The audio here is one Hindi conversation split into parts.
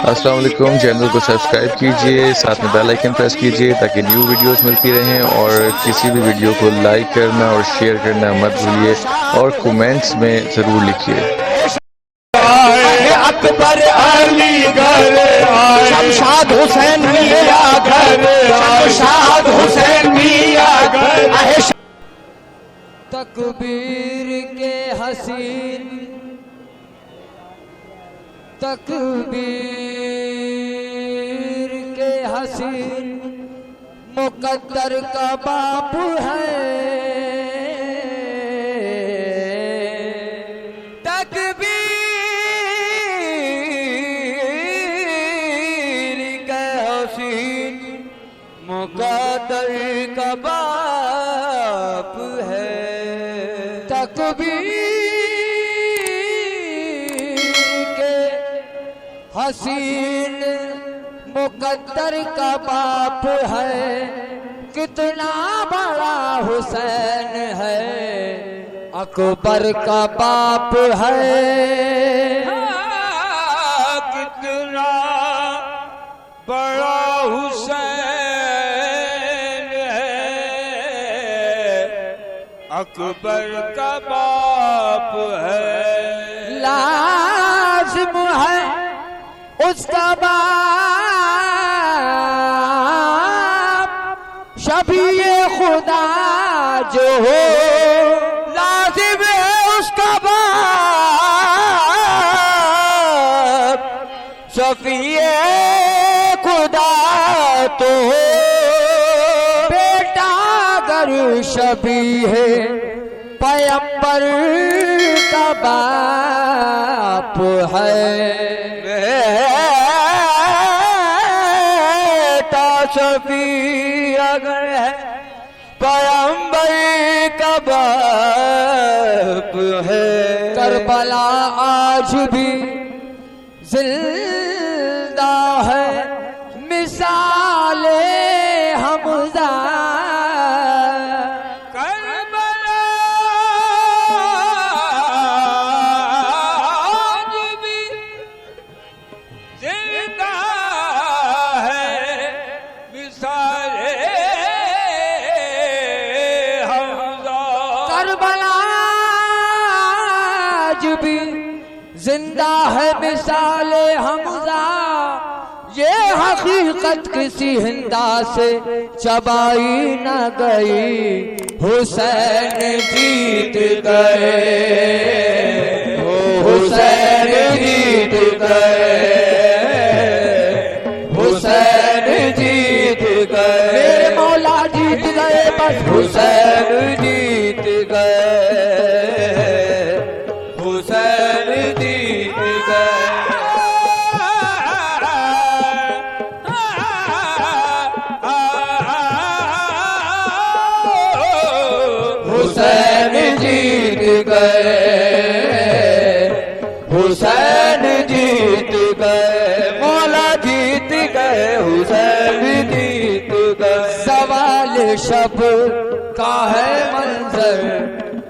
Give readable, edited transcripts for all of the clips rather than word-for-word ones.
अस्सलाम वालेकुम। चैनल को सब्सक्राइब कीजिए, साथ में बेल आइकन प्रेस कीजिए ताकि न्यू वीडियोस मिलती रहें। और किसी भी वीडियो को लाइक करना और शेयर करना मत भूलिए और कमेंट्स में ज़रूर लिखिए। अकबर अली घर आए, शमशाद हुसैन मिया घर आए, शमशाद हुसैन मिया घर आए। तकबीर के हसीन, तकबीर के हसीन मुकद्दर का बाप है। मुकद्दर का बाप है। तकबीर के हसीन मुकद्दर का बाप है। कितना बड़ा हुसैन है, अकबर का बाप है। कितना बड़ा हुसैन अकबर का बाप है। लाज़िम है उसका बाप, शफीए खुदा जो हो। लाज़िम है उसका बाप, शफीए खुदा तो हो। शबी है पैगंबर का बाप है। बेटा शफी अगर है पैगंबर का बाप है। करबला आज भी जिंदा है, मिसाले हमजा। जिंदा है मिसाले हमजा, ये हकीकत किसी हिंदा से चबाई न गई। हुसैन जीत गए, हुसैन जीत गए, हुसैन जीत गए। मेरे मौला जीत गए, बस हुसैन जीत गए, हुसैन जीत गए। हुसैन जीत गए, हुसैन जीत गए। मौला जीत गए, हुसैन जीत गए। सवाल शब का है मंजर,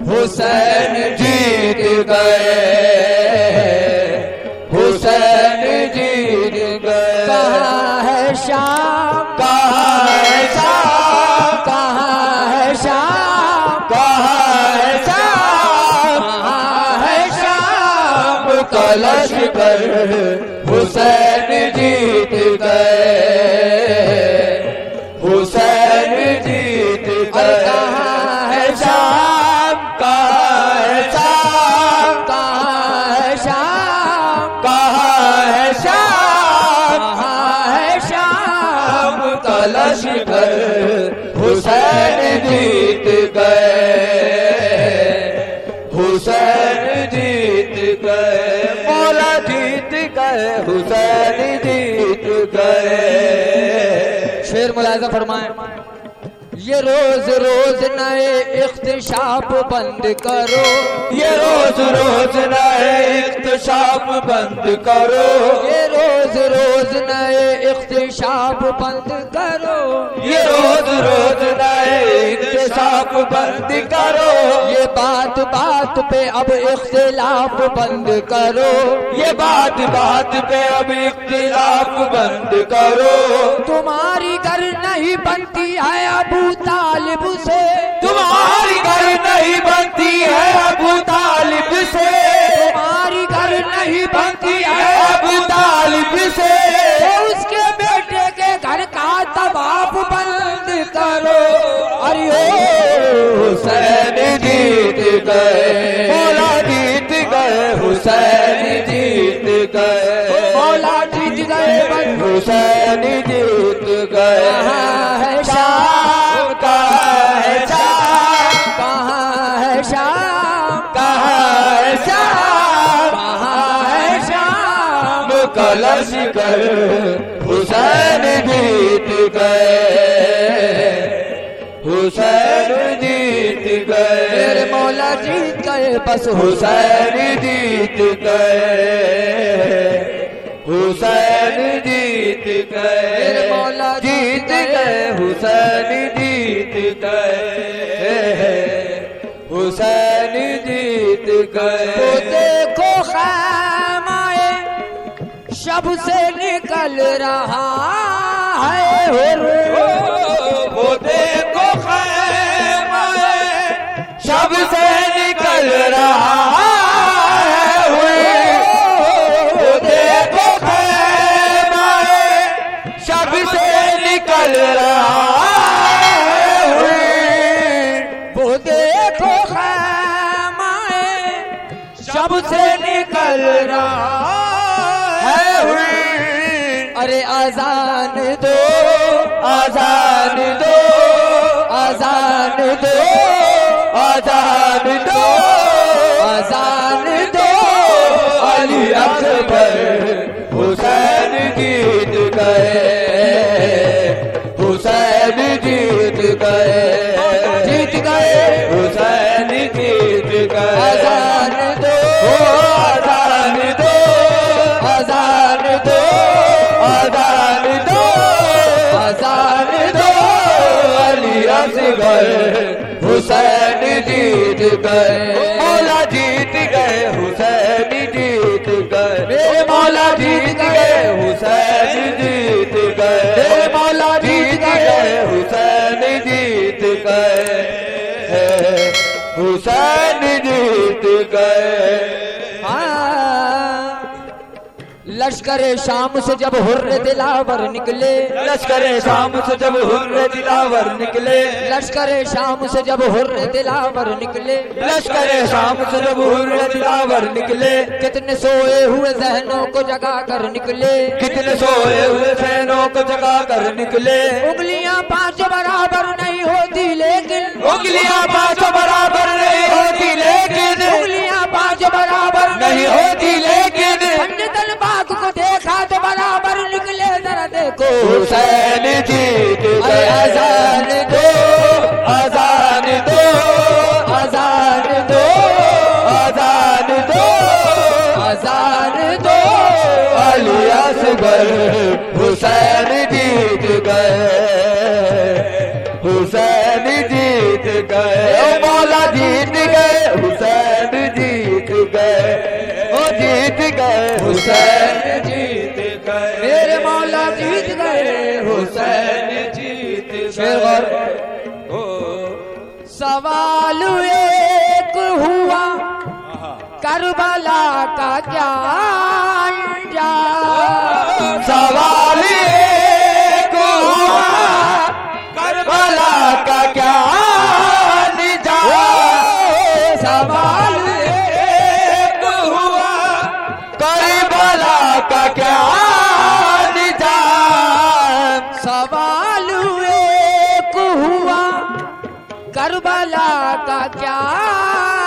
हुसैन जीत गए, हुसैन जीत गए। कहाँ है शाम, कहाँ है शाम, कहाँ है शाम, कहाँ है शाम, कहाँ है शाम का लश्कर। हुसैन जीत गए, हुसैन जीत गए। कहाँ है शाम, कहाँ है शाम, कहाँ है शाम, कहाँ है शाम, कहाँ है शाम का लश्कर। हुसैन जीत गए, हुसैन जीत गए। मौला जीत गए, हुसैन जीत गए। शेर मुलाहिजा फरमाएं। ये रोज रोज नए इख्तिशाफ बंद करो, ये रोज रोज नए इख्तिशाफ बंद करो। ये रोज रोज नए इख्तिशाफ बंद करो, ये रोज रोज नए इख्तिशाफ बंद करो, ये बात बात पे अब इख्तिलाफ बंद करो, ये बात बात पे अब इख्तिलाफ बंद करो। तुम्हारी घर नहीं बनती है अबू तालिब से, तुम्हारी घर नहीं बनती है अबू तालिब से, तुम्हारी घर नहीं बनती है अबू तालिब से, तो उसके बेटे के घर का तवाफ बंद करो। अरे ओ हुसैन जीत गए, मौला जीत गए, हुसैन जीत गए, मौला जीत गए, हुसैन जीत गए। कहाँ है शाम, कहाँ है शाम, कहाँ है शाम, कहाँ है शाम, कहाँ है शाम, कलश कर हुसैन जीत गए, हुसैन जीत गए, मेरे मौला जीत गए, बस हुसैन जीत गए, हुसैन जीत गए, मेरे मौला जीत गए, हुसैन जीत गए, हुसैन जीत गए। वो देखो खैमाए शब से निकल रहा है, वो देखो खैमाए शब से निकल रहा है, वो देखो खैमाए शब से निकल रहा है, वो देखो खैमाए शब से निकल रहा है। अरे आजान दो, आजान दो, आजान दो, आजान दो, आजान दो, अली अकबर हुसैन जीत गए, हुसैन जीत गए, जीत गए, हुसैन जीत गए। आजान दो, आजान दो, आजान दो, आजान दो, आजान दो, अली असगर हुसैन जीत गए, मौला जीत गए, हुसैन जीत गए, मेरे मौला जीत गए, हुसैन जीत गए, मेरे मौला जीत गए, हुसैन जीत गए, हुसैन जीत गए। लश्करे शाम से जब हुर्र दिलावर निकले, लश्करे शाम से जब हुर्र दिलावर निकले, लश्करे शाम से जब हुर्र दिलावर निकले, लश्करे शाम से जब हुर्र दिलावर निकले, कितने सोए हुए जहनों को जगा कर निकले, कितने सोए हुए सैनों को जगा कर निकले, उंगलियां पांच बराबर नहीं होती लेकिन, उंगलियां पांचों बराबर नहीं होती लेकिन, उंगलियां पांच बराबर नहीं होती लेकिन, पंडितन बाग को देखा तो बराबर निकले, जरा देखो हुसैन जीत गए। आजान दो, आजान दो, आजान दो, आजान दो, आजान दो, अली असगर हुसैन जीत गए, हुसैन जीत गए, ओ मौला जीत गए, हुसैन जीत गए, ओ जीत गए, हुसैन जीत गए, मेरे मौला जीत गए, हुसैन जीत शेर गए। सवाल एक हुआ करबला का क्या अंजाम, सवाल एक हुआ करबला का क्या निजात, सवाल एक हुआ करबला का क्या निजात, सवाल एक हुआ करबला का क्या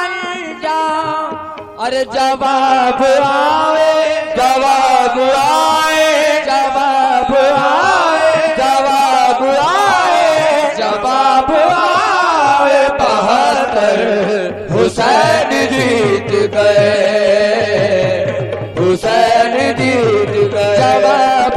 अंजाम, अरे जवाब आए, जवाब आए, जवाब आए, जवाब आए, जवाब आए, 72 हुसैन जीत गए, हुसैन जीत गए, जवाब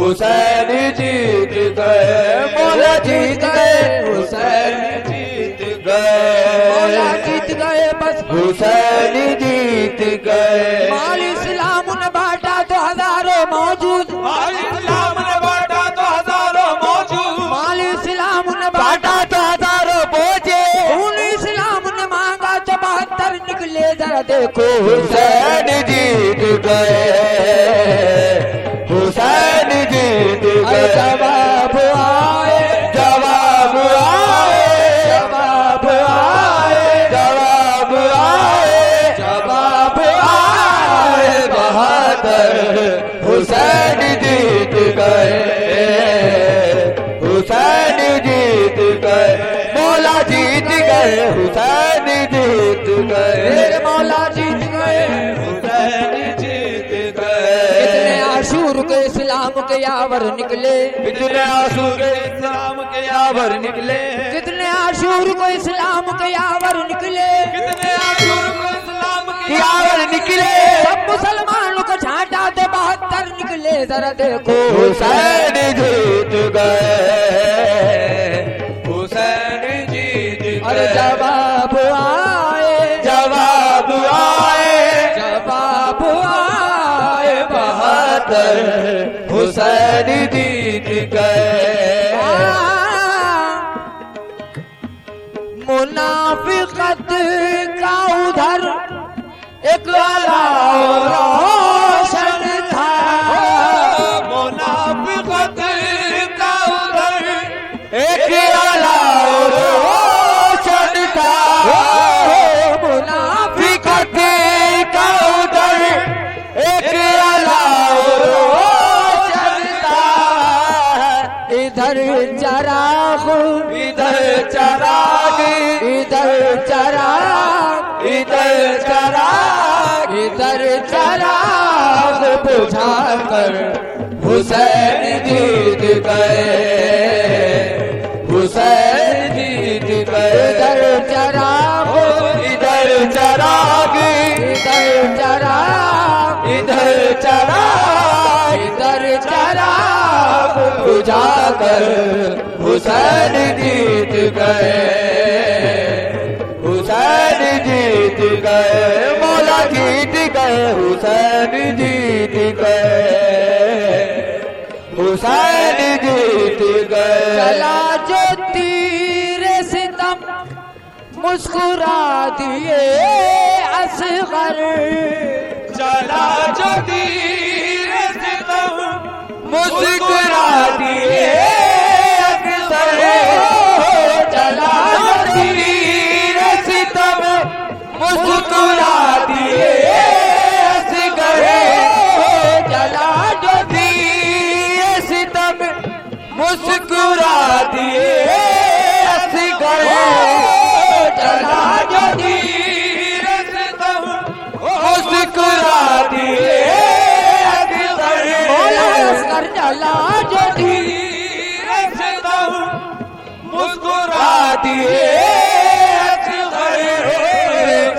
हुसैन जीत गए, मौला जीत गए, हुसैन जीत गए, मौला जीत गए बस हुसैन जीत गए। माल इस्लाम ने बांटा तो हजारों मौजूद, माल इस्लाम ने बांटा तो हजारों मौजूद, माल इस्लाम ने बांटा तो हजारों बोझे, खून इस्लाम ने मांगा तो 72 निकले, जरा देखो हुसैन जीत गए, हुसैन जीत गए। जवाब आए, जवाब आए, जवाब आए, जवाब आए, जवाब आए, बहादुर हुसैन जीत गए, हुसैन जीत गए, मौला जीत गए, हुसैन जीत गए, मेरे मौला जीत गए। हुसैन जीत कितने गए। आशूर के इस्लाम के यावर निकले, कितने आंसू के इस्लाम के यावर निकले, कितने आशूर को इस्लाम के यावर निकले, कितने आंसू को इस्लाम के यावर निकले, सब मुसलमानों को छांटा तो 72 निकले, जरा देखो हुसैन जीत गए, हुसैन जीत और गए। जवाब आए, जवाब आए, जवाब आए, बहादुर हुसैन जीत गए। मुनाफिकत का उधर एक अलाव रोशन था, मुनाफिकत का उधर एक अलाव रोशन था, मुनाफिक फिकत का उधर एक अलाव रोशन था। इधर चराग, इधर चराग, इधर चराग, इधर चराग, इधर चराग बुझाकर हुसैन जीत गए, हुसैन जीत गए। इधर चराग, इधर चराग, इधर चराग, इधर चराग, इधर चराग बुझाकर हुसैन जीत गए, हुसैन जीत गए, मौला जीत गए, हुसैन जीत गए, हुसैन जीत गए। चला जो तीरे सितम मुस्कुरा दिए असगर, चला जो तीर सितम मुस्कुरा दिए अक्सर, चला जो तीर सितम मुस्कुरा दिए असगर, चला जो तीर सितम मुस्कुरा दिए असगर, चला जो तीर सितम मुस्कुरा दिए अक्सर, मौला असगर चला जो तीर सितम मुस्कुरा दिए अक्सर।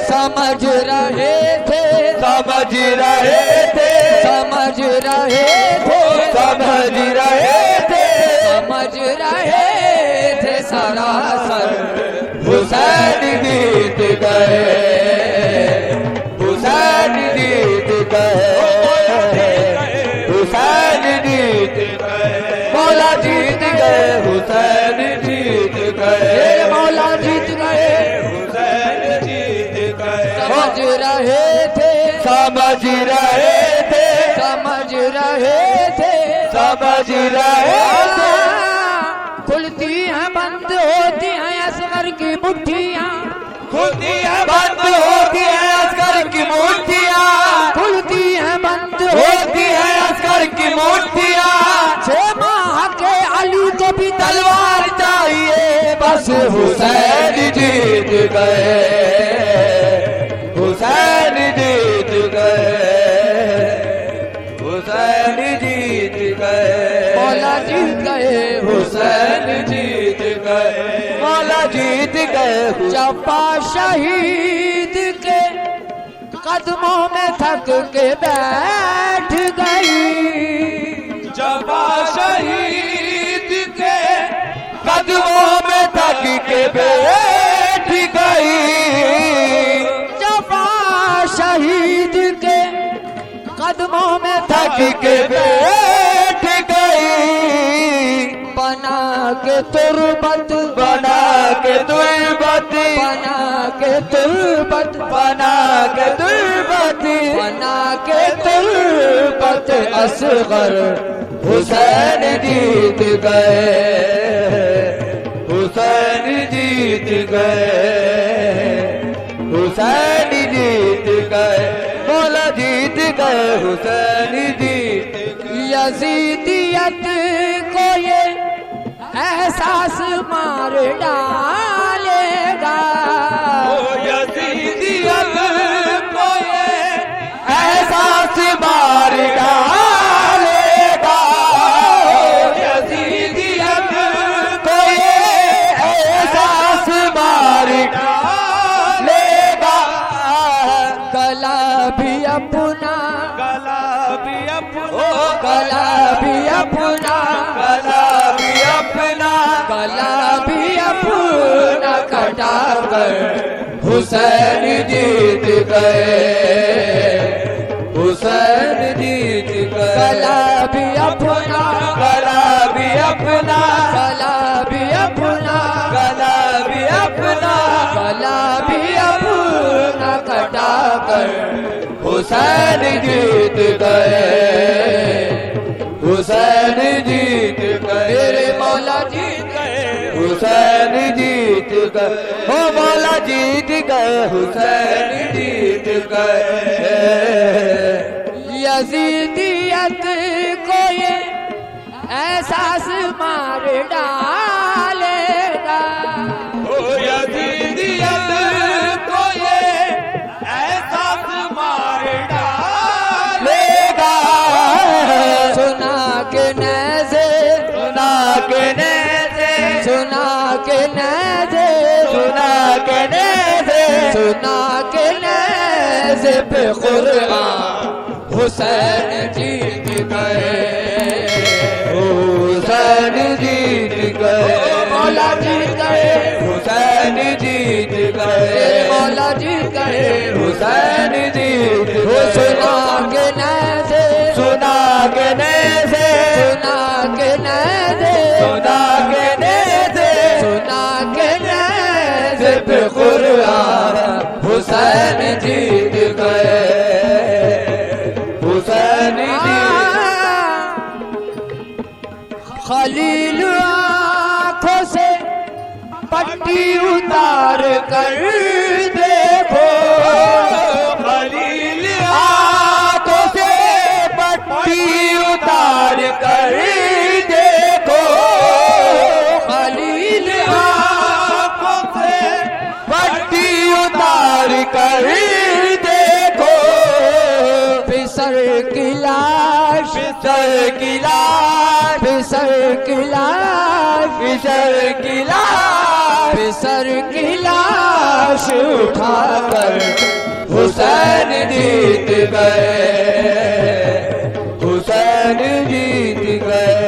समझ रहे थे, समझ रहे थे, समझ रहे थे, समझ रहे थे, समझ रहे थे सरासर, हुसैन जीत गए, हुसैन जीत गए, हुसैन जीत गए, मौला जीत गए, हुसैन जीत गए, मौला जीत गए। हुसैन जीत गए। समझ रहे थे, समझ रहे थे, समझ रहे थे, समझ रहे थे, खुलती हैं बंद होती हैं असगर की मुट्ठियाँ, खुलती है बंद होती है अस्कर की मुट्ठियाँ, खुलती हैं बंद होती है अस्कर की मुट्ठियाँ। 6 माह के अली को भी तलवार चाहिए बस हुसैन जीत गए, हुसैन जीत गए, हुसैन जीत गए, मौला जीत गए, हुसैन जीत गए, मौला जीत गए। चंपा शहीद के कदमों में थक के बैठ गई, चंपा कदमों में थक के बैठ गई, जफा शहीद के कदमों में थक के बैठ गई, बना के तुरबत, बना के तुरबत, बना के तुरबत, बना के तुरबत, बना के तुरबत असगर हुसैन जीत गए, हुसैन जीत गए, हुसैन जीत गए, मौला जीत गए, हुसैन जीत गए। यजीदियत को ये एहसास मार डालेगा, यजीदियत को ये एहसास मार डालेगा, यजीदियत को ये एहसास मार डालेगा, गला भी अपना, गला भी अपना, गला भी अपना, गला भी अपना, गला भी अपना कटा कर हुसैन जीत गए, हुसैन जीत गए, गला भी अपना, गला भी अपना, गला भी अपना, गला भी अपना, गला भी अपना कटा कर हुसैन जीत गए, हुसैन जीत गए, मेरे मौला जीत गए, हुसैन जीत गए, हो मौला जीत गए, हुसैन जीत गए। यजीदियत को ये एहसास मार डालेगा, ओ यजीदियत को ये एहसास मार डालेगा, सुना के नैज़े, सुना के नैज़े, सुना के नैज़े, सुना के नैज़े, सुना के नैज़े पे कुरान हुसैन जीत गए, हुसैन जीत गए, मौला जीत गए, हुसैन जीत गए, मौला जीत गए, हुसैन जीत वो गए, सुना के नैज़े, सुना के नैज़े, सुना के नैज़े, सुना के नैज़े, सुना के नैज़े पे कुरान हुसैन जीत गए, हुसैन जीत। खलील आँखों से पट्टी उतार कर देखो, खलील आँखों से पट्टी उतार कर देखो, खलील आँखों से पट्टी उतार कर देखो, फिसर की लाश, फिसर की लाश, फिसर की लाश, फिसर की लाश, फिसर की लाश उठाकर हुसैन जीत गए, हुसैन जीत गए,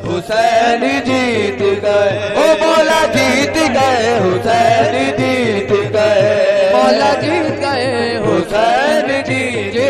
हुसैन जीत गए, ओ मौला जीत गए, हुसैन जीत गए, मौला जीत गए, हुसैन जीत